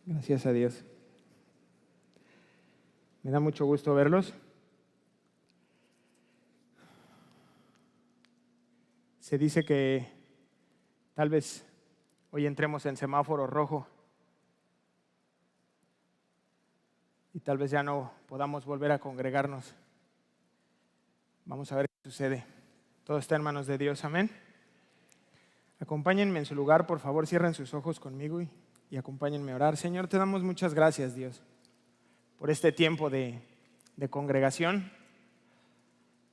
Gracias a Dios. Me da mucho gusto verlos. Se dice que tal vez hoy entremos en semáforo rojo y tal vez ya no podamos volver a congregarnos. Vamos a ver qué sucede. Todo está en manos de Dios. Amén. Acompáñenme en su lugar, por favor, cierren sus ojos conmigo y acompáñenme a orar. Señor, te damos muchas gracias, Dios, por este tiempo de congregación.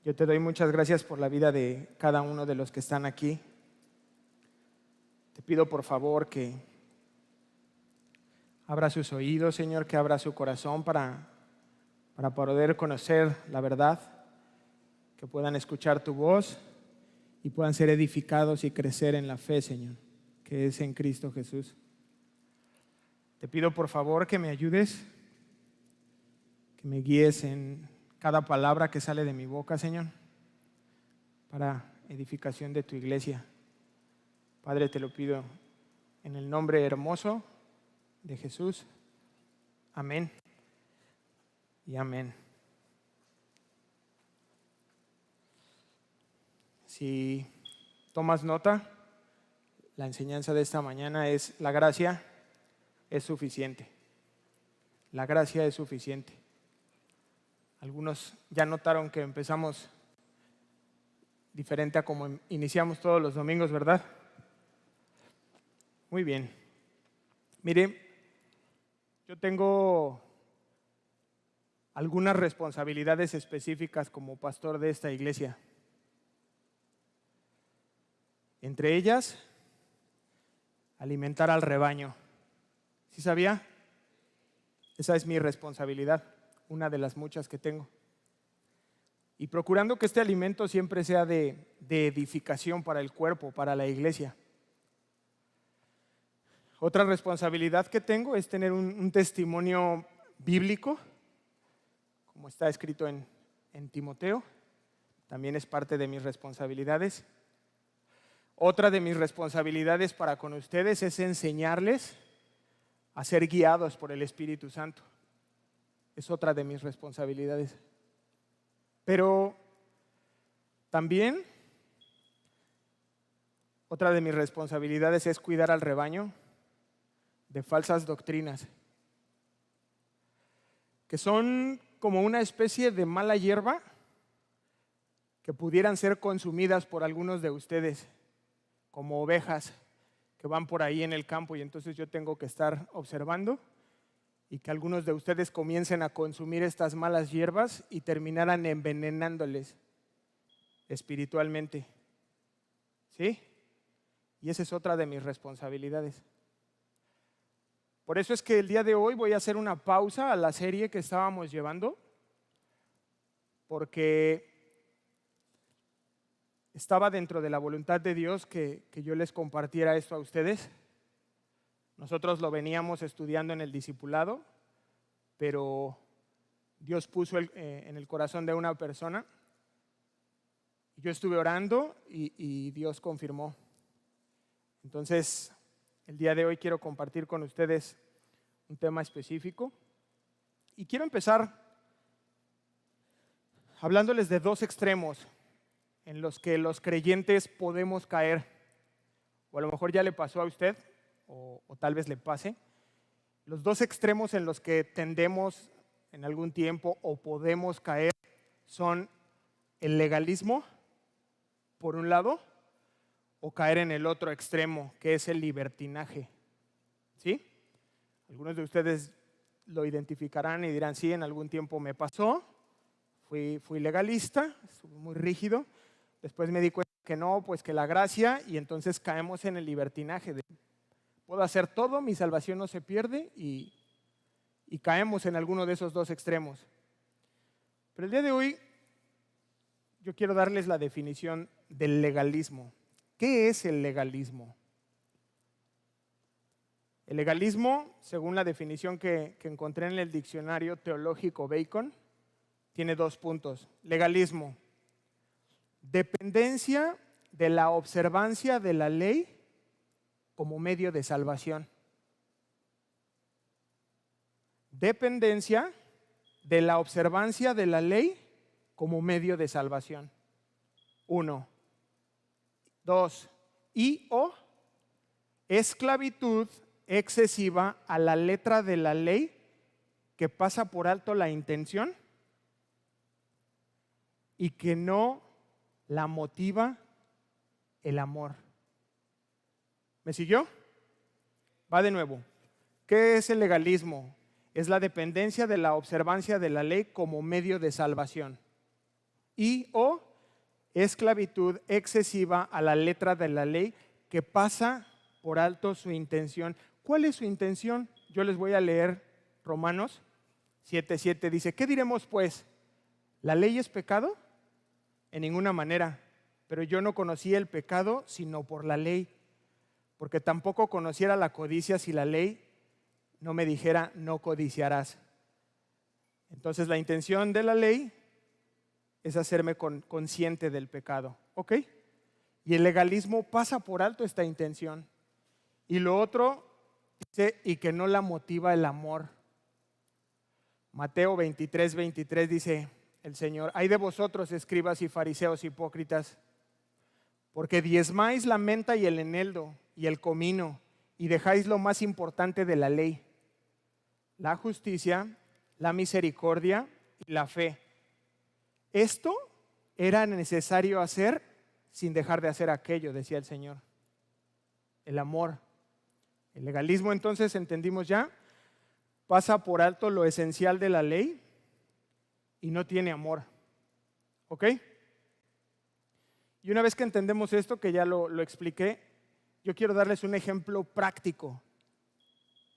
Yo te doy muchas gracias por la vida de cada uno de los que están aquí. Te pido por favor que abra sus oídos, Señor, que abra su corazón para poder conocer la verdad, que puedan escuchar tu voz y puedan ser edificados y crecer en la fe, Señor, que es en Cristo Jesús. Te pido por favor que me ayudes, que me guíes en cada palabra que sale de mi boca, Señor, para edificación de tu iglesia. Padre, te lo pido en el nombre hermoso de Jesús. Amén y amén. Si tomas nota, la enseñanza de esta mañana es: la gracia es suficiente. La gracia es suficiente. Algunos ya notaron que empezamos diferente a como iniciamos todos los domingos, ¿verdad? Muy bien. Mire, yo tengo algunas responsabilidades específicas como pastor de esta iglesia. Entre ellas, alimentar al rebaño. ¿Sí sabía? Esa es mi responsabilidad, una de las muchas que tengo. Y procurando que este alimento siempre sea de edificación para el cuerpo, para la iglesia. Otra responsabilidad que tengo es tener un testimonio bíblico, como está escrito en Timoteo. También es parte de mis responsabilidades. Otra de mis responsabilidades para con ustedes es enseñarles a ser guiados por el Espíritu Santo. Es otra de mis responsabilidades. Pero también otra de mis responsabilidades es cuidar al rebaño de falsas doctrinas, que son como una especie de mala hierba que pudieran ser consumidas por algunos de ustedes, como ovejas que van por ahí en el campo, y entonces yo tengo que estar observando y que algunos de ustedes comiencen a consumir estas malas hierbas y terminaran envenenándoles espiritualmente. ¿Sí? Y esa es otra de mis responsabilidades. Por eso es que el día de hoy voy a hacer una pausa a la serie que estábamos llevando, porque estaba dentro de la voluntad de Dios que yo les compartiera esto a ustedes. Nosotros lo veníamos estudiando en el discipulado, pero Dios puso en el corazón de una persona. Yo estuve orando y Dios confirmó. Entonces, el día de hoy quiero compartir con ustedes un tema específico. Y quiero empezar hablándoles de dos extremos en los que los creyentes podemos caer, o a lo mejor ya le pasó a usted, o tal vez le pase. Los dos extremos en los que tendemos en algún tiempo o podemos caer son el legalismo, por un lado, o caer en el otro extremo, que es el libertinaje. ¿Sí? Algunos de ustedes lo identificarán y dirán: sí, en algún tiempo me pasó, fui legalista, estuve muy rígido. Después me di cuenta que no, pues que la gracia, y entonces caemos en el libertinaje. Puedo hacer todo, mi salvación no se pierde, y caemos en alguno de esos dos extremos. Pero el día de hoy yo quiero darles la definición del legalismo. ¿Qué es el legalismo? El legalismo, según la definición que encontré en el diccionario teológico Bacon, tiene 2 puntos. Legalismo: dependencia de la observancia de la ley como medio de salvación. dependencia de la observancia de la ley como medio de salvación. 1. 2. Y o esclavitud excesiva a la letra de la ley que pasa por alto la intención y que no la motiva el amor. ¿Me siguió? Va de nuevo. ¿Qué es el legalismo? Es la dependencia de la observancia de la ley como medio de salvación. Y o esclavitud excesiva a la letra de la ley que pasa por alto su intención. ¿Cuál es su intención? Yo les voy a leer Romanos 7:7. Dice, ¿qué diremos pues? ¿La ley es pecado? En ninguna manera. Pero yo no conocí el pecado sino por la ley, porque tampoco conociera la codicia si la ley no me dijera no codiciarás. Entonces la intención de la ley es hacerme consciente del pecado, ¿ok? Y el legalismo pasa por alto esta intención. Y lo otro dice, y que no la motiva el amor. Mateo 23:23 dice el Señor, ay de vosotros, escribas y fariseos hipócritas, porque diezmáis la menta y el eneldo y el comino, y dejáis lo más importante de la ley, la justicia, la misericordia y la fe. Esto era necesario hacer sin dejar de hacer aquello, decía el Señor. El amor. El legalismo, entonces, entendimos ya, pasa por alto lo esencial de la ley y no tiene amor. ¿Ok? Y una vez que entendemos esto, que ya lo expliqué, yo quiero darles un ejemplo práctico.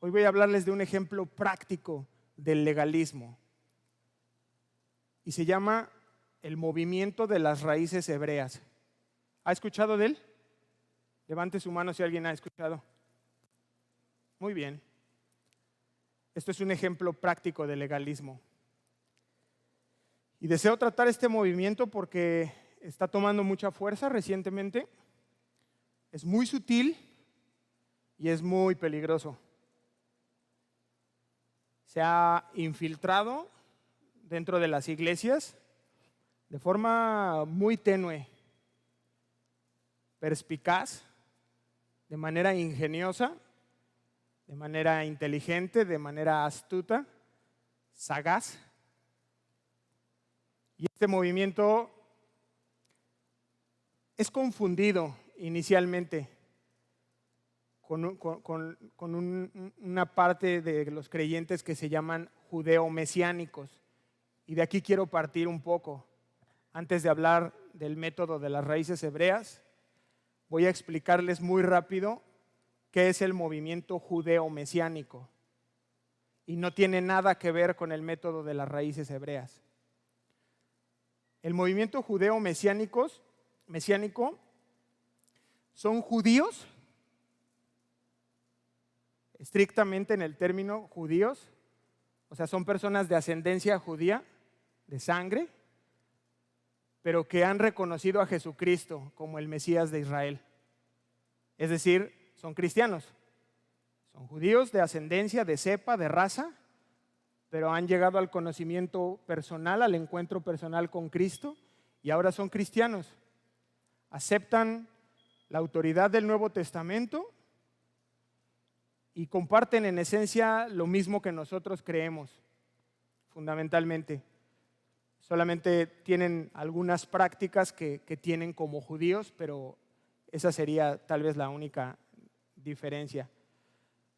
Hoy voy a hablarles de un ejemplo práctico del legalismo. Y se llama el movimiento de las raíces hebreas. ¿Ha escuchado de él? Levante su mano si alguien ha escuchado. Muy bien. Esto es un ejemplo práctico de legalismo. Y deseo tratar este movimiento porque está tomando mucha fuerza recientemente. Es muy sutil y es muy peligroso. Se ha infiltrado dentro de las iglesias de forma muy tenue, perspicaz, de manera ingeniosa, de manera inteligente, de manera astuta, sagaz. Y este movimiento es confundido inicialmente con una parte de los creyentes que se llaman judeo-mesiánicos. Y de aquí quiero partir un poco. Antes de hablar del método de las raíces hebreas, voy a explicarles muy rápido qué es el movimiento judeo-mesiánico. Y no tiene nada que ver con el método de las raíces hebreas. El movimiento judeo-mesiánico son judíos, estrictamente en el término judíos, o sea, son personas de ascendencia judía, de sangre, pero que han reconocido a Jesucristo como el Mesías de Israel. Es decir, son cristianos, son judíos de ascendencia, de cepa, de raza, pero han llegado al conocimiento personal, al encuentro personal con Cristo y ahora son cristianos. Aceptan la autoridad del Nuevo Testamento y comparten en esencia lo mismo que nosotros creemos, fundamentalmente. Solamente tienen algunas prácticas que tienen como judíos, pero esa sería tal vez la única diferencia.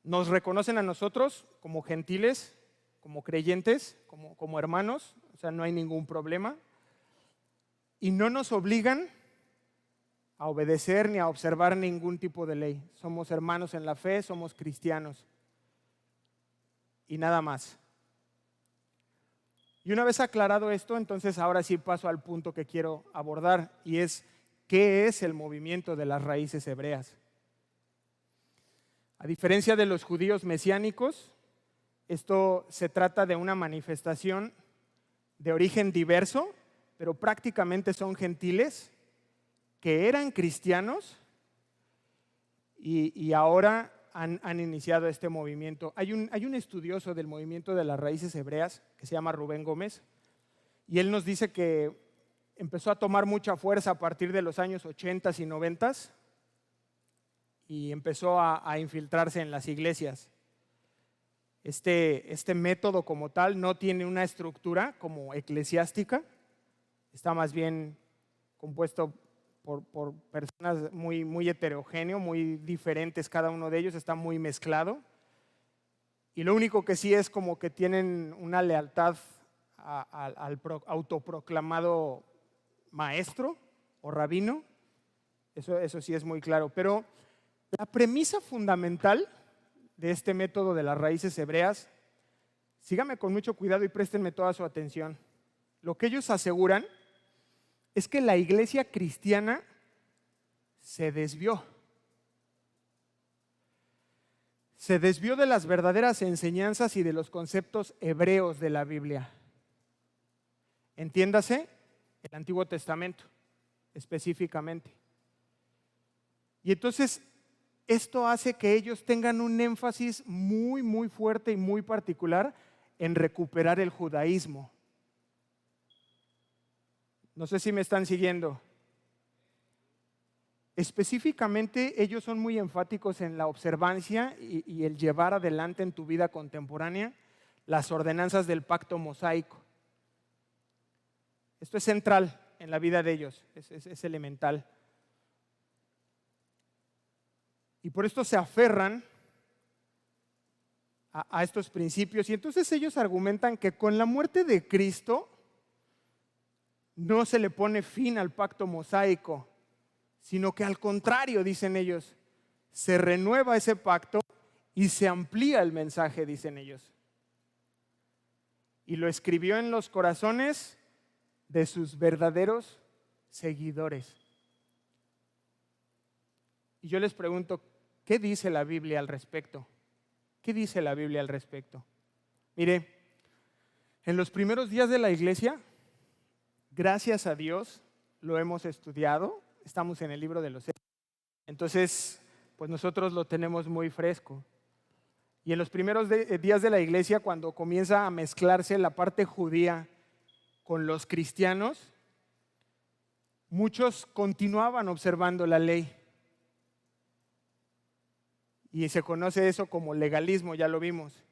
Nos reconocen a nosotros como gentiles, como creyentes, como hermanos, o sea, no hay ningún problema. Y no nos obligan a obedecer ni a observar ningún tipo de ley. Somos hermanos en la fe, somos cristianos. Y nada más. Y una vez aclarado esto, entonces ahora sí paso al punto que quiero abordar, y es, ¿qué es el movimiento de las raíces hebreas? A diferencia de los judíos mesiánicos, esto se trata de una manifestación de origen diverso, pero prácticamente son gentiles que eran cristianos y ahora han iniciado este movimiento. Hay un estudioso del movimiento de las raíces hebreas que se llama Rubén Gómez, y él nos dice que empezó a tomar mucha fuerza a partir de los años 80 y 90 y empezó a infiltrarse en las iglesias. Este método como tal no tiene una estructura como eclesiástica, está más bien compuesto por personas muy heterogéneo, muy diferentes cada uno de ellos, está muy mezclado. Y lo único que sí es como que tienen una lealtad al autoproclamado maestro o rabino, eso sí es muy claro. Pero la premisa fundamental de este método de las raíces hebreas, síganme con mucho cuidado y préstenme toda su atención. Lo que ellos aseguran es que la iglesia cristiana se desvió. Se desvió de las verdaderas enseñanzas y de los conceptos hebreos de la Biblia. Entiéndase, el Antiguo Testamento específicamente. Y entonces esto hace que ellos tengan un énfasis muy fuerte y muy particular en recuperar el judaísmo. No sé si me están siguiendo. Específicamente, ellos son muy enfáticos en la observancia y el llevar adelante en tu vida contemporánea las ordenanzas del pacto mosaico. Esto es central en la vida de ellos, es elemental. Y por esto se aferran a estos principios. Y entonces ellos argumentan que con la muerte de Cristo no se le pone fin al pacto mosaico, sino que al contrario, dicen ellos, se renueva ese pacto y se amplía el mensaje, dicen ellos. Y lo escribió en los corazones de sus verdaderos seguidores. Y yo les pregunto, ¿qué dice la Biblia al respecto? ¿Qué dice la Biblia al respecto? Mire, en los primeros días de la iglesia, gracias a Dios, lo hemos estudiado, estamos en el libro de los Hechos, entonces pues nosotros lo tenemos muy fresco. Y en los primeros días de la iglesia, cuando comienza a mezclarse la parte judía con los cristianos, muchos continuaban observando la ley. Y se conoce eso como legalismo, ya lo vimos.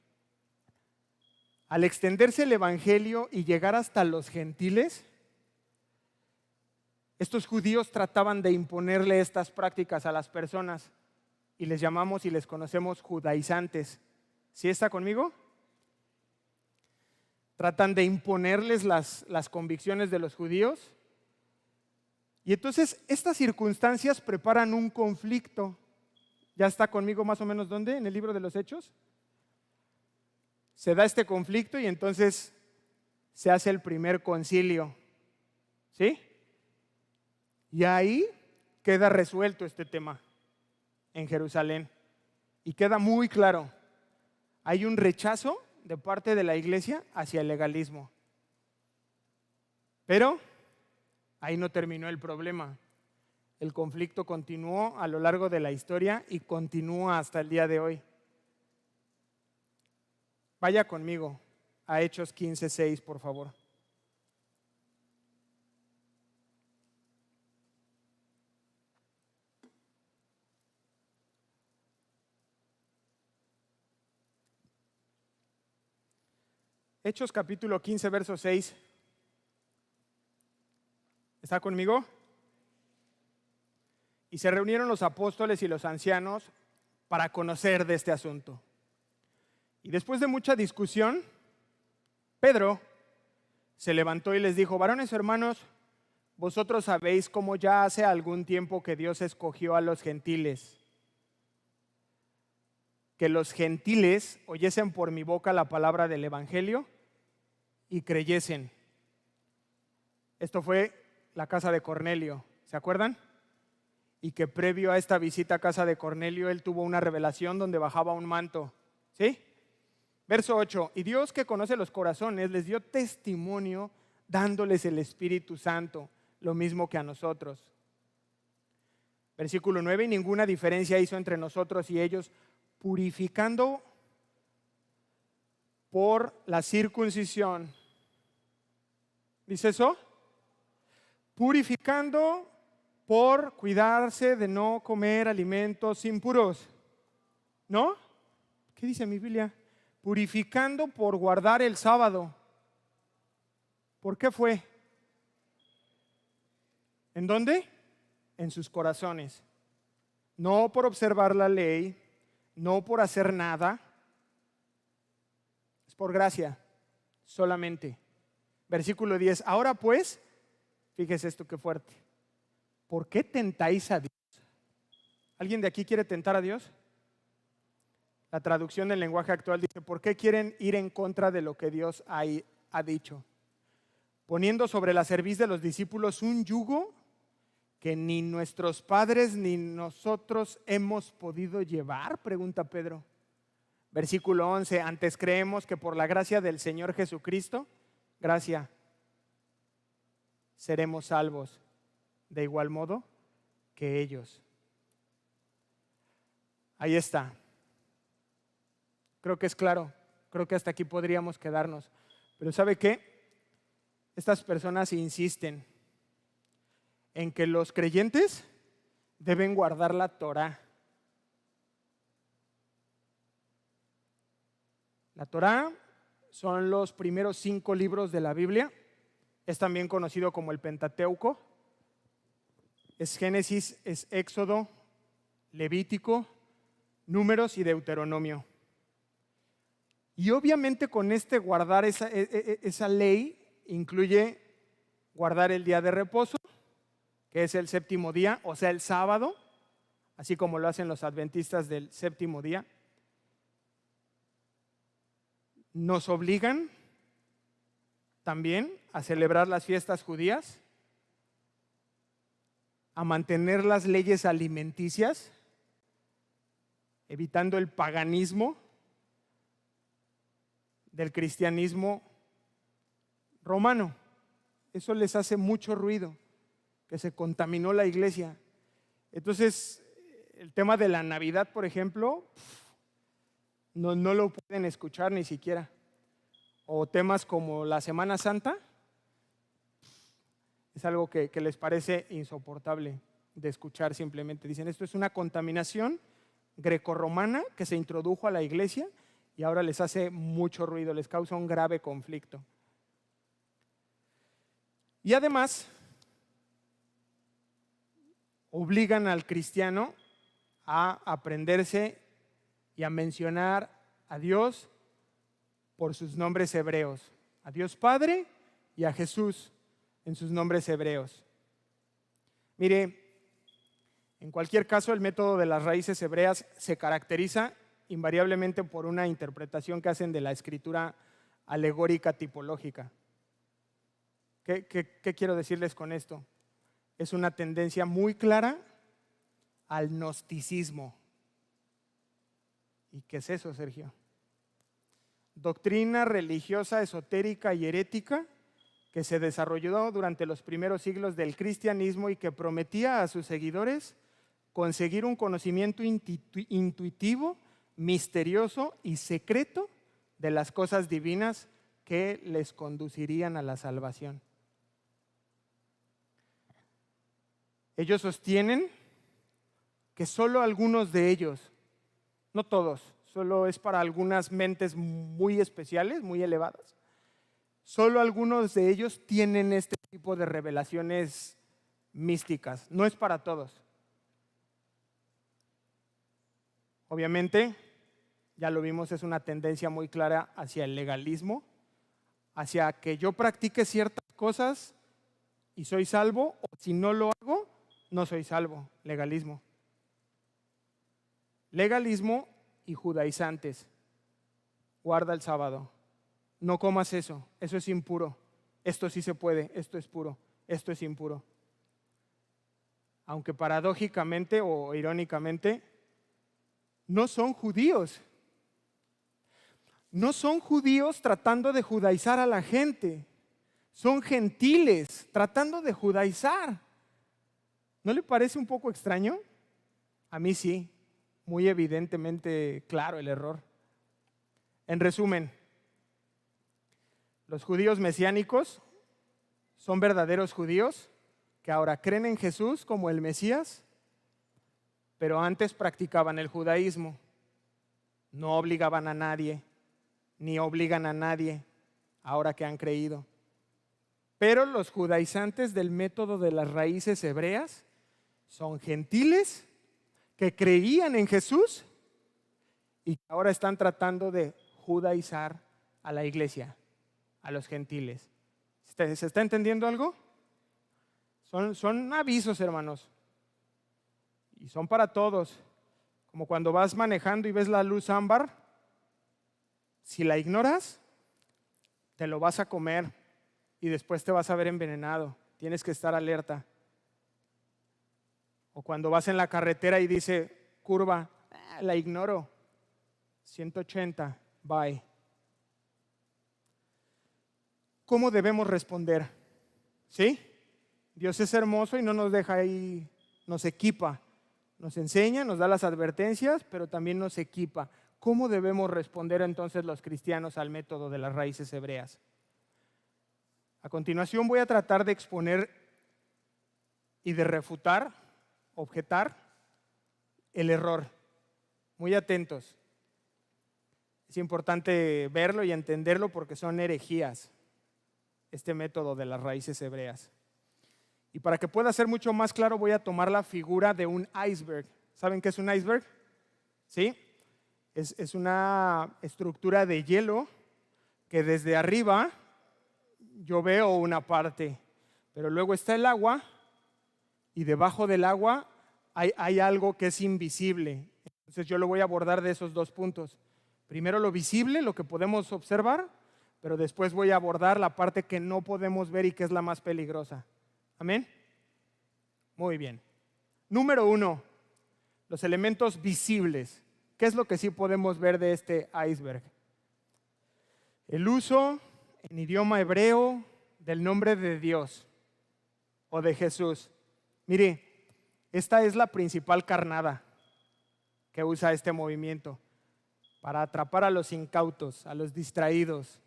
Al extenderse el evangelio y llegar hasta los gentiles, estos judíos trataban de imponerle estas prácticas a las personas y les llamamos y les conocemos judaizantes. ¿Sí está conmigo? Tratan de imponerles las convicciones de los judíos. Y entonces estas circunstancias preparan un conflicto. ¿Ya está conmigo más o menos dónde? En el libro de los Hechos. Se da este conflicto y entonces se hace el primer concilio. ¿Sí? Y ahí queda resuelto este tema en Jerusalén. Y queda muy claro, hay un rechazo de parte de la iglesia hacia el legalismo. Pero ahí no terminó el problema. El conflicto continuó a lo largo de la historia y continúa hasta el día de hoy. Vaya conmigo a Hechos 15:6, por favor. Hechos capítulo 15, verso 6. ¿Está conmigo? Y se reunieron los apóstoles y los ancianos para conocer de este asunto. Y después de mucha discusión, Pedro se levantó y les dijo: varones hermanos, vosotros sabéis cómo ya hace algún tiempo que Dios escogió a los gentiles, que los gentiles oyesen por mi boca la palabra del evangelio y creyesen. Esto fue la casa de Cornelio, ¿se acuerdan? Y que previo a esta visita a casa de Cornelio, él tuvo una revelación donde bajaba un manto, ¿sí? Verso 8, y Dios, que conoce los corazones, les dio testimonio dándoles el Espíritu Santo, lo mismo que a nosotros. Versículo 9, y ninguna diferencia hizo entre nosotros y ellos, purificando por la circuncisión. ¿Dice eso? Purificando por cuidarse de no comer alimentos impuros. ¿No? ¿Qué dice mi Biblia? Purificando por guardar el sábado. ¿Por qué fue? ¿En dónde? En sus corazones. No por observar la ley, no por hacer nada. Es por gracia, solamente. Versículo 10. Ahora pues, fíjese esto qué fuerte. ¿Por qué tentáis a Dios? ¿Alguien de aquí quiere tentar a Dios? La traducción del lenguaje actual dice, ¿por qué quieren ir en contra de lo que Dios ha dicho? Poniendo sobre la cerviz de los discípulos un yugo que ni nuestros padres ni nosotros hemos podido llevar, pregunta Pedro. Versículo 11, antes creemos que por la gracia del Señor Jesucristo, gracia, seremos salvos de igual modo que ellos. Ahí está. Creo que es claro, creo que hasta aquí podríamos quedarnos. Pero ¿sabe qué? Estas personas insisten en que los creyentes deben guardar la Torá. La Torá son los primeros 5 libros de la Biblia. Es también conocido como el Pentateuco. Es Génesis, es Éxodo, Levítico, Números y Deuteronomio. Y obviamente con guardar esa ley incluye guardar el día de reposo, que es el séptimo día, o sea, el sábado, así como lo hacen los adventistas del séptimo día. Nos obligan también a celebrar las fiestas judías, a mantener las leyes alimenticias, evitando el paganismo del cristianismo romano. Eso les hace mucho ruido, que se contaminó la iglesia. Entonces, el tema de la Navidad, por ejemplo, no lo pueden escuchar ni siquiera. O temas como la Semana Santa, es algo que les parece insoportable de escuchar simplemente. Dicen, esto es una contaminación grecorromana que se introdujo a la iglesia y ahora les hace mucho ruido, les causa un grave conflicto. Y además, obligan al cristiano a aprenderse y a mencionar a Dios por sus nombres hebreos, a Dios Padre y a Jesús en sus nombres hebreos. Mire, en cualquier caso, el método de las raíces hebreas se caracteriza invariablemente por una interpretación que hacen de la escritura alegórica tipológica. ¿Qué quiero decirles con esto? Es una tendencia muy clara al gnosticismo. ¿Y qué es eso, Sergio? Doctrina religiosa, esotérica y herética que se desarrolló durante los primeros siglos del cristianismo y que prometía a sus seguidores conseguir un conocimiento intuitivo, misterioso y secreto de las cosas divinas que les conducirían a la salvación. Ellos sostienen que solo algunos de ellos, no todos, solo es para algunas mentes muy especiales, muy elevadas, solo algunos de ellos tienen este tipo de revelaciones místicas, no es para todos. Obviamente, ya lo vimos, es una tendencia muy clara hacia el legalismo, hacia que yo practique ciertas cosas y soy salvo, o si no lo hago, no soy salvo. Legalismo. Legalismo y judaizantes. Guarda el sábado. No comas eso, eso es impuro. Esto sí se puede, esto es puro, esto es impuro. Aunque paradójicamente o irónicamente, no son judíos. No son judíos tratando de judaizar a la gente. Son gentiles tratando de judaizar. ¿No le parece un poco extraño? A mí sí, muy evidentemente claro el error. En resumen, los judíos mesiánicos son verdaderos judíos que ahora creen en Jesús como el Mesías, pero antes practicaban el judaísmo. No obligaban a nadie, ni obligan a nadie ahora que han creído. Pero los judaizantes del método de las raíces hebreas son gentiles que creían en Jesús y que ahora están tratando de judaizar a la iglesia, a los gentiles. ¿Se está entendiendo algo? Son avisos, hermanos, y son para todos. Como cuando vas manejando y ves la luz ámbar, si la ignoras, te lo vas a comer y después te vas a ver envenenado. Tienes que estar alerta. O cuando vas en la carretera y dice curva, la ignoro, 180, bye. ¿Cómo debemos responder? ¿Sí? Dios es hermoso y no nos deja ahí, nos equipa, nos enseña, nos da las advertencias, pero también nos equipa. ¿Cómo debemos responder entonces los cristianos al método de las raíces hebreas? A continuación voy a tratar de exponer y de refutar, objetar el error. Muy atentos. Es importante verlo y entenderlo porque son herejías, este método de las raíces hebreas. Y para que pueda ser mucho más claro, voy a tomar la figura de un iceberg. ¿Saben qué es un iceberg? ¿Sí? Es una estructura de hielo que desde arriba yo veo una parte, pero luego está el agua y debajo del agua hay algo que es invisible. Entonces yo lo voy a abordar de esos dos puntos. Primero lo visible, lo que podemos observar, pero después voy a abordar la parte que no podemos ver y que es la más peligrosa. ¿Amén? Muy bien. Número 1, los elementos visibles. ¿Qué es lo que sí podemos ver de este iceberg? El uso en idioma hebreo del nombre de Dios o de Jesús. Mire, esta es la principal carnada que usa este movimiento para atrapar a los incautos, a los distraídos,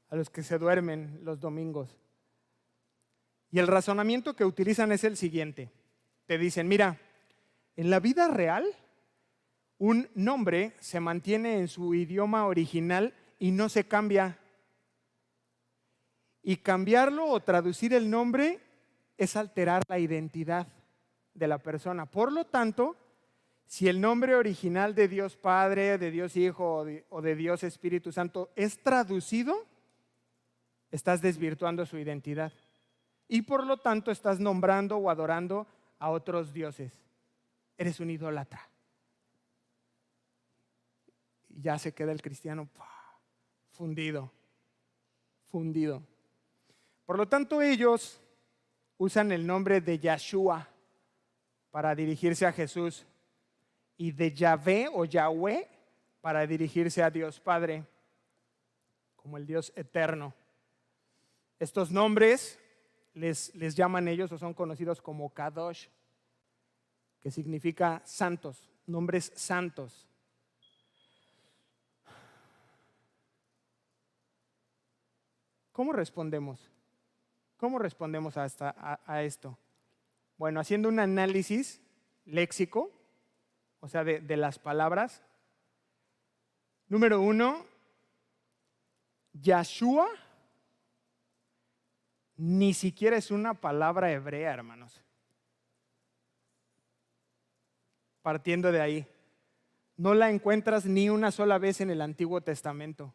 a los que se duermen los domingos. Y el razonamiento que utilizan es el siguiente. Te dicen, mira, en la vida real, un nombre se mantiene en su idioma original y no se cambia. Y cambiarlo o traducir el nombre es alterar la identidad de la persona. Por lo tanto, si el nombre original de Dios Padre, de Dios Hijo o de Dios Espíritu Santo es traducido, estás desvirtuando su identidad. Y por lo tanto estás nombrando o adorando a otros dioses. Eres un idólatra. Y ya se queda el cristiano fundido. Por lo tanto, ellos usan el nombre de Yahshua para dirigirse a Jesús y de Yahvé o Yahweh para dirigirse a Dios Padre, como el Dios eterno. Estos nombres les llaman ellos o son conocidos como Kadosh, que significa santos, nombres santos. ¿Cómo respondemos? ¿Cómo respondemos a esto? Bueno, haciendo un análisis léxico, o sea, de las palabras. Número 1, Yahshua ni siquiera es una palabra hebrea, hermanos. Partiendo de ahí, no la encuentras ni una sola vez en el Antiguo Testamento.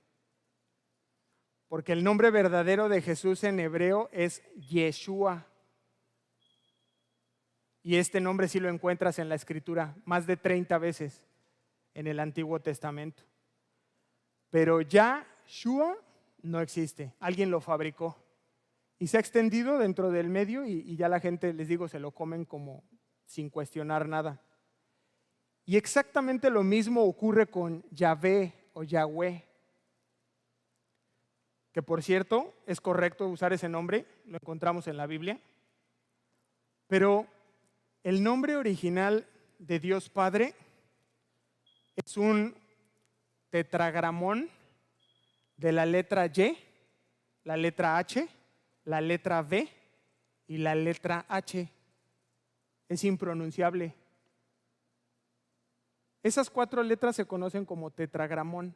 Porque el nombre verdadero de Jesús en hebreo es Yeshua. Y este nombre sí lo encuentras en la Escritura más de 30 veces en el Antiguo Testamento. Pero Yahshua no existe, alguien lo fabricó. Y se ha extendido dentro del medio y ya la gente, les digo, se lo comen como sin cuestionar nada. Y exactamente lo mismo ocurre con Yahvé o Yahweh, que por cierto es correcto usar ese nombre, lo encontramos en la Biblia. Pero el nombre original de Dios Padre Es un tetragramón de la letra Y, la letra H, la letra V y la letra H. Es impronunciable. Esas 4 letras se conocen como tetragramón.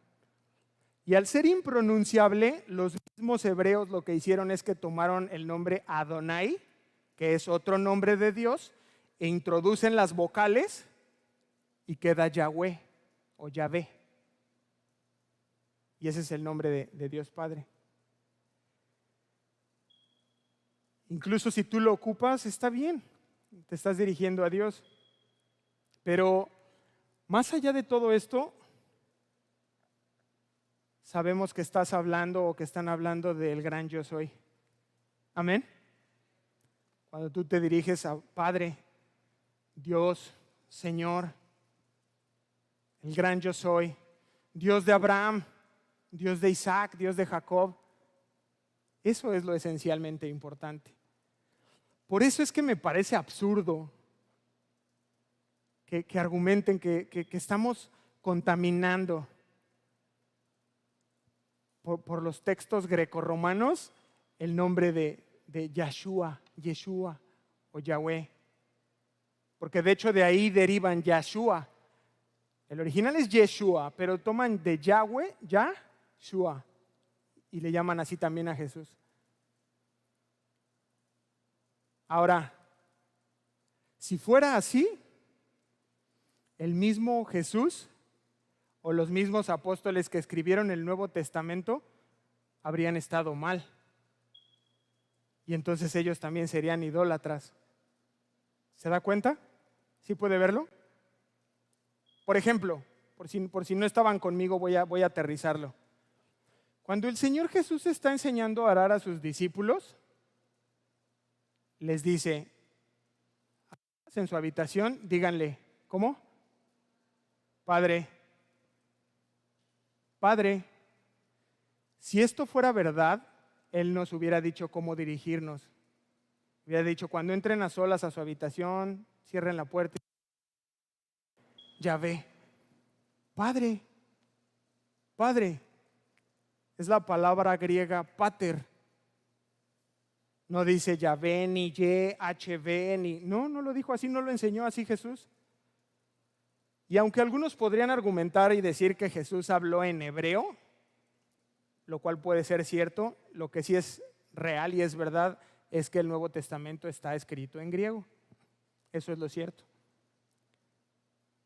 Y al ser impronunciable, los mismos hebreos lo que hicieron es que tomaron el nombre Adonai, que es otro nombre de Dios, e introducen las vocales y queda Yahweh o Yahvé. Y ese es el nombre de Dios Padre. Incluso si tú lo ocupas, está bien, te estás dirigiendo a Dios. Pero más allá de todo esto, sabemos que estás hablando o que están hablando del gran yo soy. Amén. Cuando tú te diriges a Padre, Dios, Señor, el gran yo soy, Dios de Abraham, Dios de Isaac, Dios de Jacob, eso es lo esencialmente importante. Por eso es que me parece absurdo que argumenten que estamos contaminando por los textos grecorromanos el nombre de Yahshua o Yahweh. Porque de hecho de ahí derivan Yahshua. El original es Yeshua, pero toman de Yahweh, Yahshua, y le llaman así también a Jesús. Ahora, si fuera así, el mismo Jesús o los mismos apóstoles que escribieron el Nuevo Testamento habrían estado mal. Y entonces ellos también serían idólatras. ¿Se da cuenta? ¿Sí puede verlo? Por ejemplo, por si no estaban conmigo, voy a aterrizarlo. Cuando el Señor Jesús está enseñando a orar a sus discípulos, les dice, en su habitación, díganle, ¿cómo? Padre, si esto fuera verdad, Él nos hubiera dicho cómo dirigirnos. Hubiera dicho, cuando entren a solas a su habitación, cierren la puerta. Yahvé, Padre, es la palabra griega pater. No dice Yahvé, ni HV, ni... No lo dijo así, no lo enseñó así Jesús. Y aunque algunos podrían argumentar y decir que Jesús habló en hebreo, lo cual puede ser cierto, lo que sí es real y es verdad es que el Nuevo Testamento está escrito en griego. Eso es lo cierto.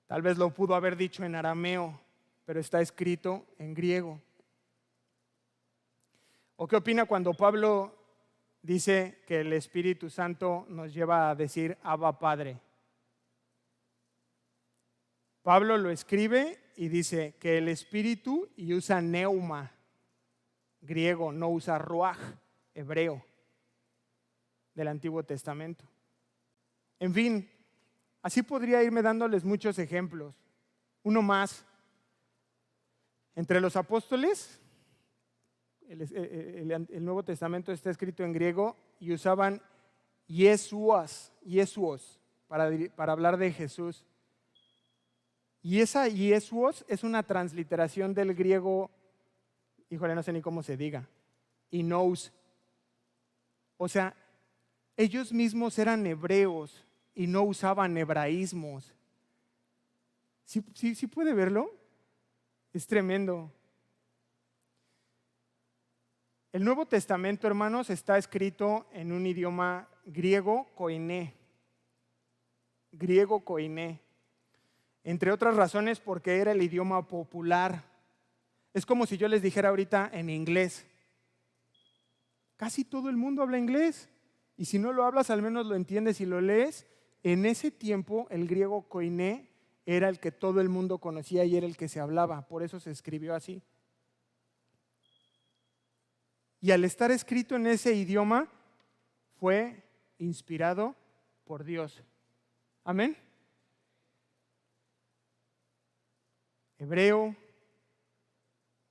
Tal vez lo pudo haber dicho en arameo, pero está escrito en griego. ¿O qué opina cuando Pablo dice que el Espíritu Santo nos lleva a decir Abba Padre? Pablo lo escribe y dice que el Espíritu, y usa neuma, griego, no usa ruaj, hebreo, del Antiguo Testamento. En fin, así podría irme dándoles muchos ejemplos. Uno más. Entre los apóstoles, el Nuevo Testamento está escrito en griego y usaban Yesuos para hablar de Jesús. Y esa Yesuos es una transliteración del griego, híjole, no sé ni cómo se diga, Inous. O sea, ellos mismos eran hebreos y no usaban hebraísmos. ¿Sí puede verlo? Es tremendo. El Nuevo Testamento, hermanos, está escrito en un idioma griego koiné. Griego koiné. Entre otras razones porque era el idioma popular. Es como si yo les dijera ahorita en inglés. Casi todo el mundo habla inglés. Y si no lo hablas, al menos lo entiendes y lo lees. En ese tiempo, el griego koiné era el que todo el mundo conocía y era el que se hablaba. Por eso se escribió así. Y al estar escrito en ese idioma, fue inspirado por Dios. Amén. Hebreo,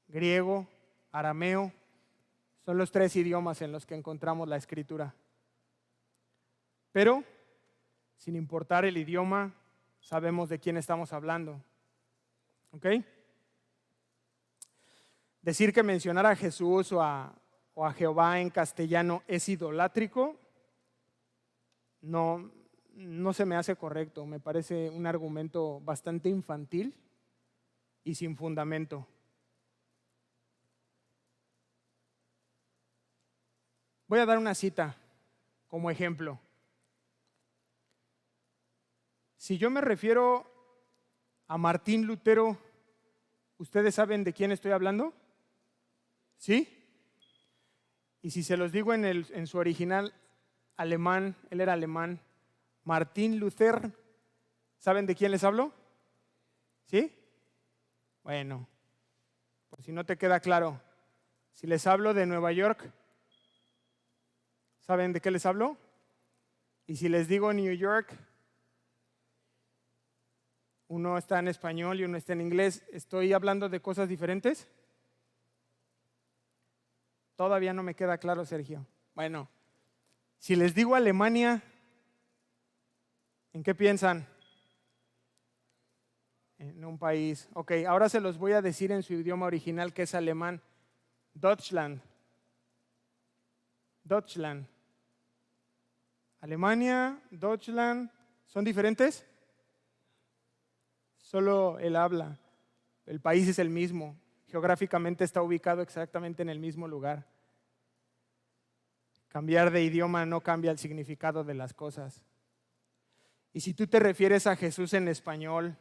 griego, arameo, son los 3 idiomas en los que encontramos la escritura. Pero, sin importar el idioma, sabemos de quién estamos hablando. ¿Ok? Decir que mencionar a Jesús o a Jehová en castellano es idolátrico, no se me hace correcto. Me parece un argumento bastante infantil y sin fundamento. Voy a dar una cita como ejemplo. Si yo me refiero a Martín Lutero, ¿ustedes saben de quién estoy hablando? ¿Sí? Y si se los digo en su original alemán, él era alemán, Martín Luther, ¿saben de quién les hablo? ¿Sí? Bueno, por si no te queda claro, si les hablo de Nueva York, ¿saben de qué les hablo? Y si les digo New York, uno está en español y uno está en inglés, ¿estoy hablando de cosas diferentes? Todavía no me queda claro, Sergio. Bueno, si les digo Alemania, ¿en qué piensan? En un país. Ok, ahora se los voy a decir en su idioma original, que es alemán. Deutschland. Deutschland. Alemania, Deutschland, ¿son diferentes? Solo el habla. El país es el mismo. Geográficamente está ubicado exactamente en el mismo lugar. Cambiar de idioma no cambia el significado de las cosas. Y si tú te refieres a Jesús en español,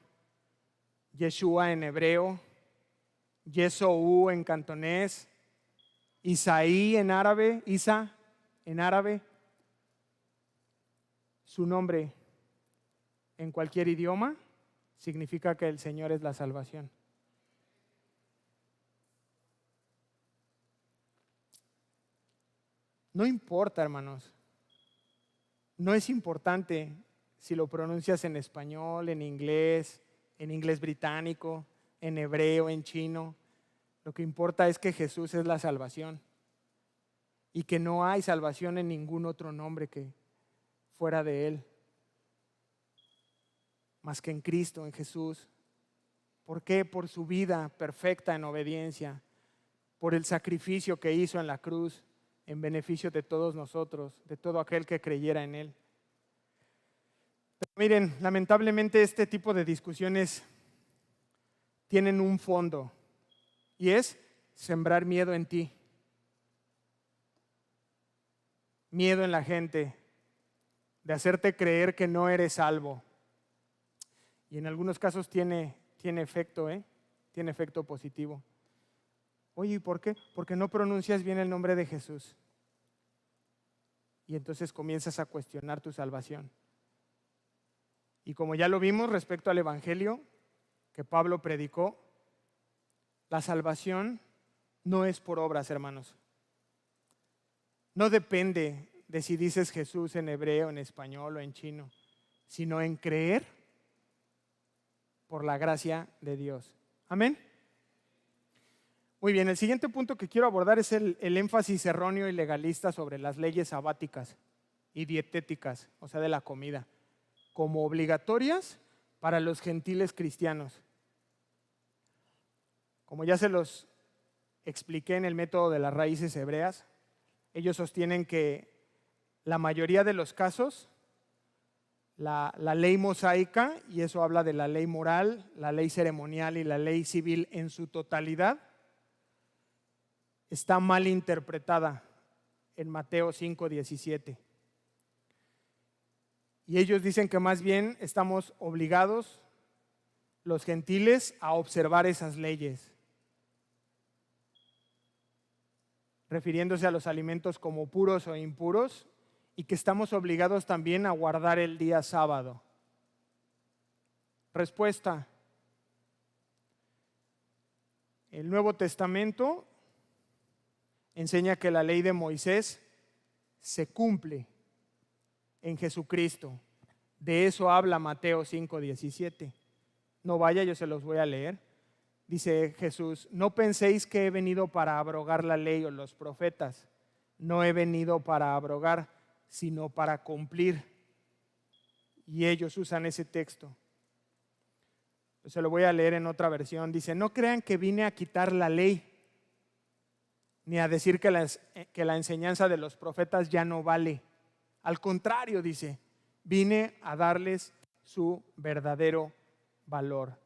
Yeshua en hebreo, Yeshua en cantonés, Isaí en árabe, Isa en árabe, su nombre en cualquier idioma significa que el Señor es la salvación. No importa, hermanos. No es importante si lo pronuncias en español, en inglés británico, en hebreo, en chino. Lo que importa es que Jesús es la salvación y que no hay salvación en ningún otro nombre que fuera de Él, más que en Cristo, en Jesús. ¿Por qué? Por su vida perfecta en obediencia, por el sacrificio que hizo en la cruz en beneficio de todos nosotros, de todo aquel que creyera en Él. Pero miren, lamentablemente este tipo de discusiones tienen un fondo y es sembrar miedo en ti, miedo en la gente, de hacerte creer que no eres salvo. Y en algunos casos tiene efecto, tiene efecto positivo. Oye, ¿y por qué? Porque no pronuncias bien el nombre de Jesús. Y entonces comienzas a cuestionar tu salvación. Y como ya lo vimos respecto al Evangelio que Pablo predicó, la salvación no es por obras, hermanos. No depende de si dices Jesús en hebreo, en español o en chino, sino en creer por la gracia de Dios. Amén. Muy bien, el siguiente punto que quiero abordar es el énfasis erróneo y legalista sobre las leyes sabáticas y dietéticas, o sea, de la comida, como obligatorias para los gentiles cristianos. Como ya se los expliqué en el método de las raíces hebreas, ellos sostienen que la mayoría de los casos, la ley mosaica, y eso habla de la ley moral, la ley ceremonial y la ley civil en su totalidad, está mal interpretada en Mateo 5:17. Y ellos dicen que más bien estamos obligados, los gentiles, a observar esas leyes, refiriéndose a los alimentos como puros o impuros, y que estamos obligados también a guardar el día sábado. Respuesta: el Nuevo Testamento enseña que la ley de Moisés se cumple en Jesucristo. De eso habla Mateo 5:17. No vaya, yo se los voy a leer. Dice Jesús: no penséis que he venido para abrogar la ley o los profetas. No he venido para abrogar, sino para cumplir. Y ellos usan ese texto. Se lo voy a leer en otra versión. Dice, no crean que vine a quitar la ley, ni a decir que la enseñanza de los profetas ya no vale. Al contrario, dice, vine a darles su verdadero valor.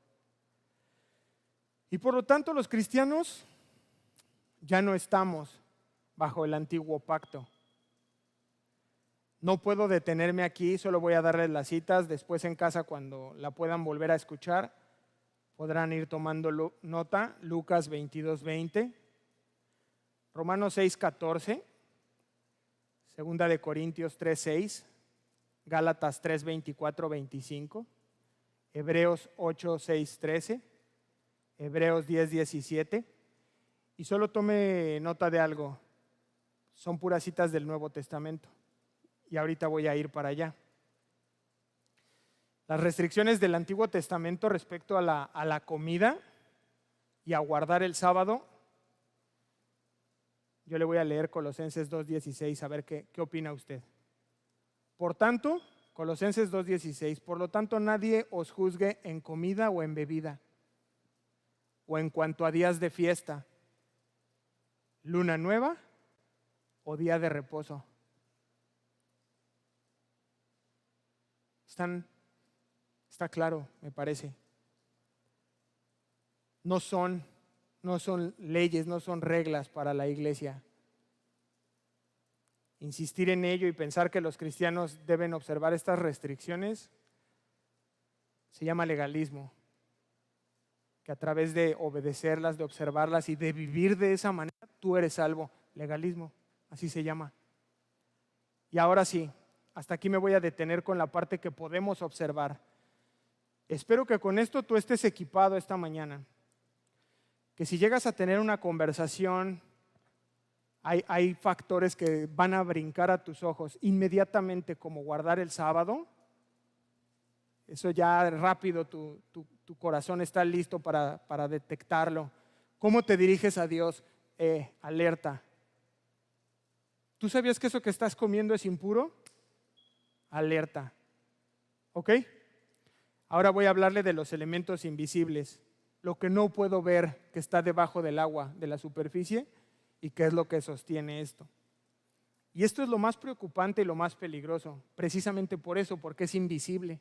Y por lo tanto, los cristianos ya no estamos bajo el antiguo pacto. No puedo detenerme aquí, solo voy a darles las citas. Después en casa, cuando la puedan volver a escuchar, podrán ir tomando nota. Lucas 22:20, Romanos 6:14, Segunda de Corintios 3:6, Gálatas 3:24-25, Hebreos 8:6-13, Hebreos 10:17. Y solo tome nota de algo, son puras citas del Nuevo Testamento. Y ahorita voy a ir para allá. Las restricciones del Antiguo Testamento respecto a la comida y a guardar el sábado, yo le voy a leer Colosenses 2:16, a ver qué opina usted. Por tanto, Colosenses 2:16, por lo tanto nadie os juzgue en comida o en bebida, o en cuanto a días de fiesta, luna nueva o día de reposo. Está claro, me parece. No son leyes, no son reglas para la iglesia. Insistir en ello y pensar que los cristianos deben observar estas restricciones se llama legalismo. Que a través de obedecerlas, de observarlas y de vivir de esa manera, tú eres salvo. Legalismo, así se llama. Y ahora sí, hasta aquí me voy a detener con la parte que podemos observar. Espero que con esto tú estés equipado esta mañana. Que si llegas a tener una conversación, hay factores que van a brincar a tus ojos inmediatamente, como guardar el sábado. Eso ya rápido tu corazón está listo para detectarlo. ¿Cómo te diriges a Dios? Alerta. ¿Tú sabías que eso que estás comiendo es impuro? Alerta. ¿Ok? Ahora voy a hablarle de los elementos invisibles, lo que no puedo ver, que está debajo del agua, de la superficie, y qué es lo que sostiene esto. Y esto es lo más preocupante y lo más peligroso, precisamente por eso, porque es invisible.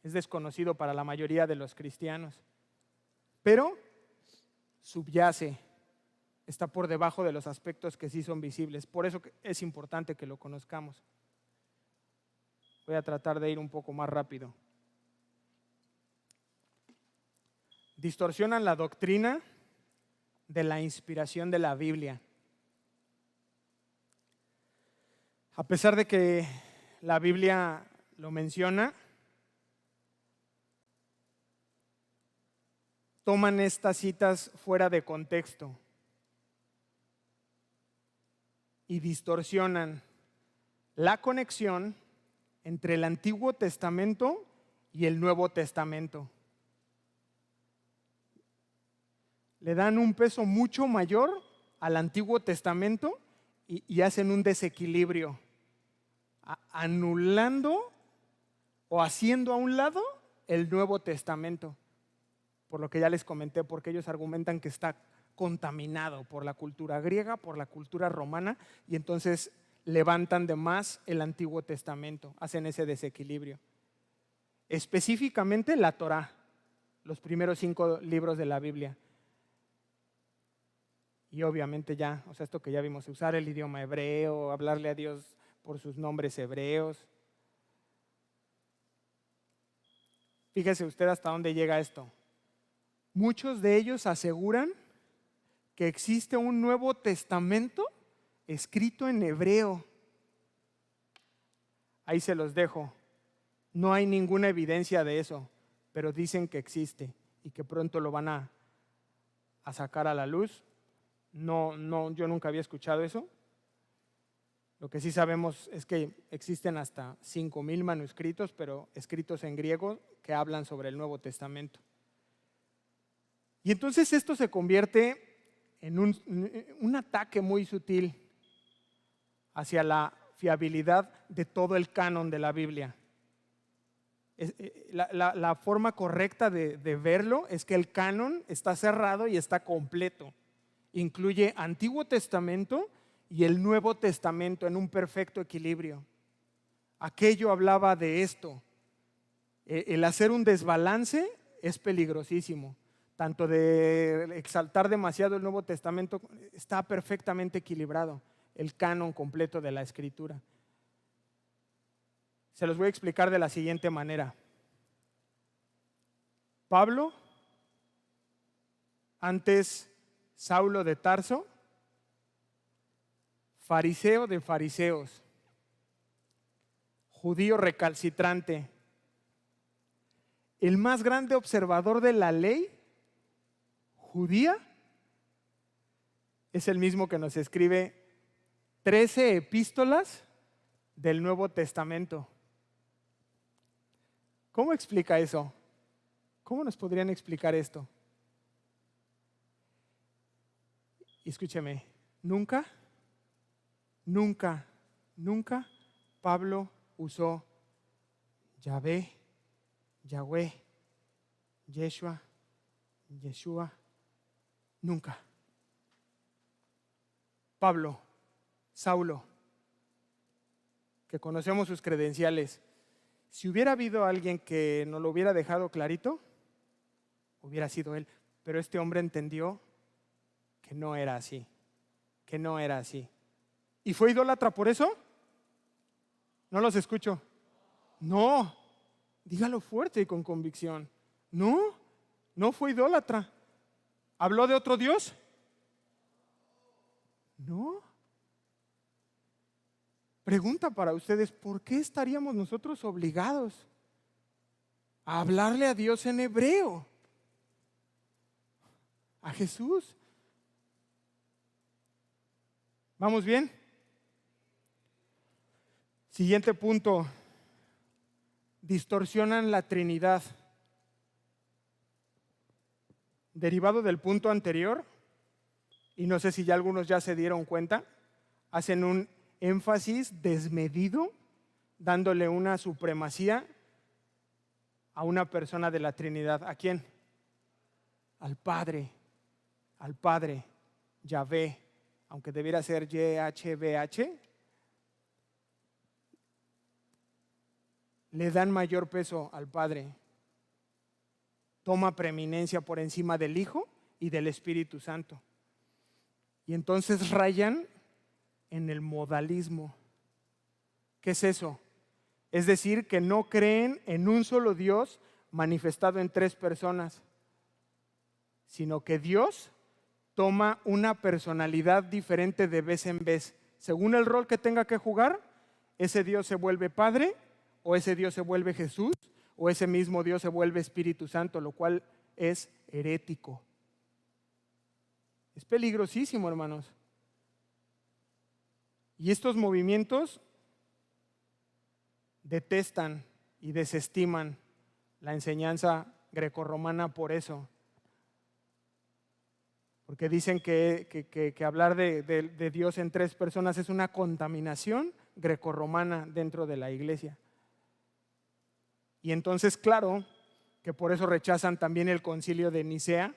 Es desconocido para la mayoría de los cristianos, pero subyace, está por debajo de los aspectos que sí son visibles. Por eso es importante que lo conozcamos. Voy a tratar de ir un poco más rápido. Distorsionan la doctrina de la inspiración de la Biblia. A pesar de que la Biblia lo menciona, toman estas citas fuera de contexto y distorsionan la conexión entre el Antiguo Testamento y el Nuevo Testamento. Le dan un peso mucho mayor al Antiguo Testamento y hacen un desequilibrio, anulando o haciendo a un lado el Nuevo Testamento. Por lo que ya les comenté, porque ellos argumentan que está contaminado por la cultura griega, por la cultura romana, y entonces levantan de más el Antiguo Testamento, hacen ese desequilibrio. Específicamente la Torá, los primeros 5 libros de la Biblia. Y obviamente ya, esto que ya vimos, usar el idioma hebreo, hablarle a Dios por sus nombres hebreos. Fíjese usted hasta dónde llega esto. Muchos de ellos aseguran que existe un Nuevo Testamento escrito en hebreo. Ahí se los dejo. No hay ninguna evidencia de eso, pero dicen que existe y que pronto lo van a sacar a la luz. No, yo nunca había escuchado eso. Lo que sí sabemos es que existen hasta 5,000 manuscritos, pero escritos en griego, que hablan sobre el Nuevo Testamento. Y entonces esto se convierte en un ataque muy sutil hacia la fiabilidad de todo el canon de la Biblia. La forma correcta de verlo es que el canon está cerrado y está completo. Incluye Antiguo Testamento y el Nuevo Testamento en un perfecto equilibrio. Aquello hablaba de esto. El hacer un desbalance es peligrosísimo. Tanto de exaltar demasiado el Nuevo Testamento, está perfectamente equilibrado el canon completo de la Escritura. Se los voy a explicar de la siguiente manera. Pablo, antes Saulo de Tarso, fariseo de fariseos, judío recalcitrante, el más grande observador de la ley judía, es el mismo que nos escribe 13 epístolas del Nuevo Testamento. ¿Cómo explica eso? ¿Cómo nos podrían explicar esto? Y escúcheme, nunca Pablo usó Yahvé, Yahweh, Yeshua, nunca. Pablo, Saulo, que conocemos sus credenciales, si hubiera habido alguien que nos lo hubiera dejado clarito, hubiera sido él. Pero este hombre entendió que no era así, que no era así. ¿Y fue idólatra por eso? No los escucho. No, dígalo fuerte y con convicción. No fue idólatra. ¿Habló de otro Dios? No. Pregunta para ustedes, ¿por qué estaríamos nosotros obligados a hablarle a Dios en hebreo? A Jesús. ¿Vamos bien? Siguiente punto. Distorsionan la Trinidad. Derivado del punto anterior, y no sé si ya algunos ya se dieron cuenta, hacen un énfasis desmedido, dándole una supremacía a una persona de la Trinidad. ¿A quién? Al Padre, Yahvé, aunque debiera ser YHVH, le dan mayor peso al Padre. Toma preeminencia por encima del Hijo y del Espíritu Santo. Y entonces rayan en el modalismo. ¿Qué es eso? Es decir, que no creen en un solo Dios manifestado en tres personas, sino que Dios toma una personalidad diferente de vez en vez. Según el rol que tenga que jugar, ese Dios se vuelve Padre, o ese Dios se vuelve Jesús, o ese mismo Dios se vuelve Espíritu Santo, lo cual es herético. Es peligrosísimo, hermanos. Y estos movimientos detestan y desestiman la enseñanza grecorromana por eso. Porque dicen que hablar de Dios en tres personas es una contaminación grecorromana dentro de la iglesia. Y entonces, claro, que por eso rechazan también el concilio de Nicea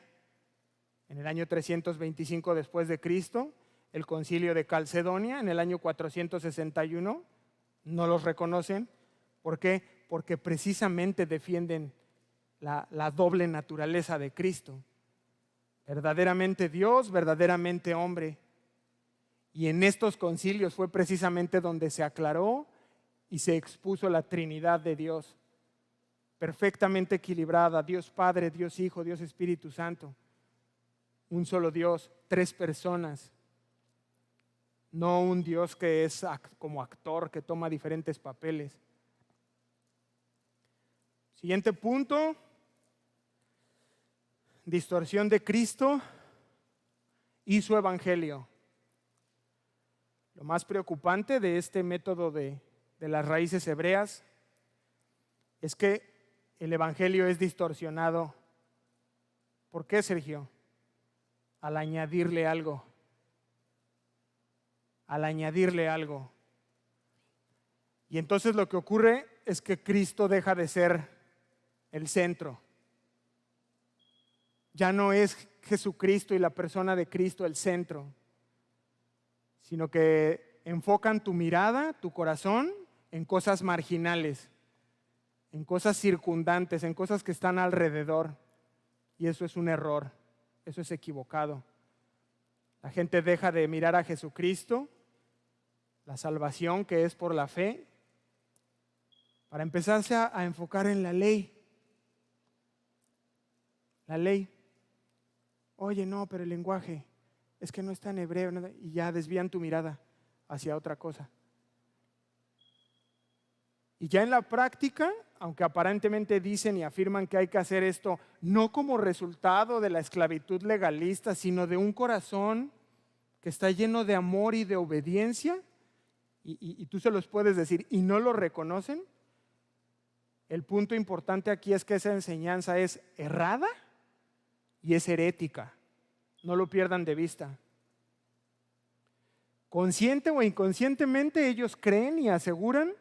en el año 325 después de Cristo, el concilio de Calcedonia en el año 461, no los reconocen. ¿Por qué? Porque precisamente defienden la doble naturaleza de Cristo. Verdaderamente Dios, verdaderamente hombre. Y en estos concilios fue precisamente donde se aclaró y se expuso la Trinidad de Dios, perfectamente equilibrada: Dios Padre, Dios Hijo, Dios Espíritu Santo. Un solo Dios, tres personas. No un Dios que es como actor, que toma diferentes papeles. Siguiente punto: distorsión de Cristo y su evangelio. Lo más preocupante de este método de las raíces hebreas es que el evangelio es distorsionado. ¿Por qué, Sergio? Al añadirle algo. Y entonces lo que ocurre es que Cristo deja de ser el centro. Ya no es Jesucristo y la persona de Cristo el centro, sino que enfocan tu mirada, tu corazón en cosas marginales, en cosas circundantes, en cosas que están alrededor. Y eso es un error, eso es equivocado. La gente deja de mirar a Jesucristo, la salvación que es por la fe, para empezarse a enfocar en la ley. La ley. Oye, no, pero el lenguaje es que no está en hebreo, ¿no? Y ya desvían tu mirada hacia otra cosa. Y ya en la práctica, aunque aparentemente dicen y afirman que hay que hacer esto no como resultado de la esclavitud legalista, sino de un corazón que está lleno de amor y de obediencia, y tú se los puedes decir y no lo reconocen, el punto importante aquí es que esa enseñanza es errada y es herética. No lo pierdan de vista. Consciente o inconscientemente ellos creen y aseguran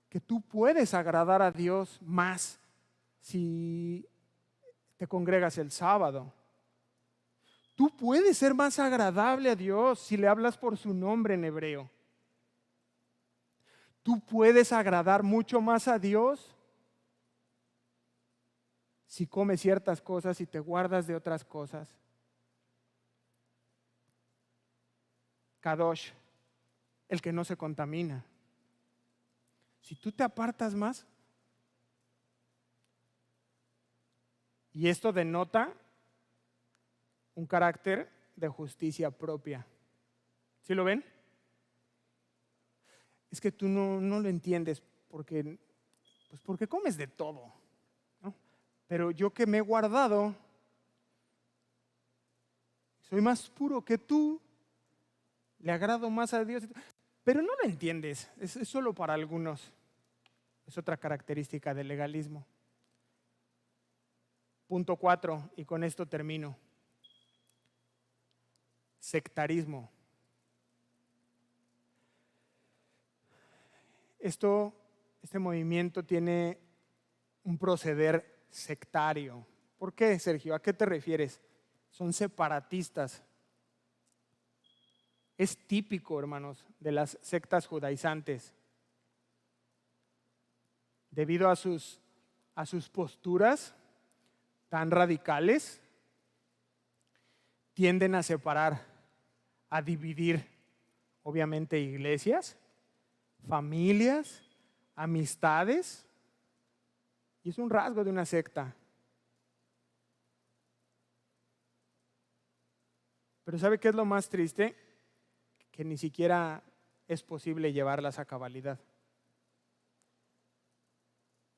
que tú puedes agradar a Dios más si te congregas el sábado. Tú puedes ser más agradable a Dios si le hablas por su nombre en hebreo. Tú puedes agradar mucho más a Dios si comes ciertas cosas y te guardas de otras cosas. Kadosh, el que no se contamina. Si tú te apartas más, y esto denota un carácter de justicia propia. ¿Sí lo ven? Es que tú no lo entiendes porque comes de todo, ¿no? Pero yo que me he guardado, soy más puro que tú, le agrado más a Dios, pero no lo entiendes, es solo para algunos. Es otra característica del legalismo. Punto 4, y con esto termino. Sectarismo. Este movimiento tiene un proceder sectario. ¿Por qué, Sergio? ¿A qué te refieres? Son separatistas. Es típico, hermanos, de las sectas judaizantes. Debido a sus posturas tan radicales, tienden a separar, a dividir, obviamente, iglesias, familias, amistades, y es un rasgo de una secta. Pero ¿sabe qué es lo más triste? Que ni siquiera es posible llevarlas a cabalidad.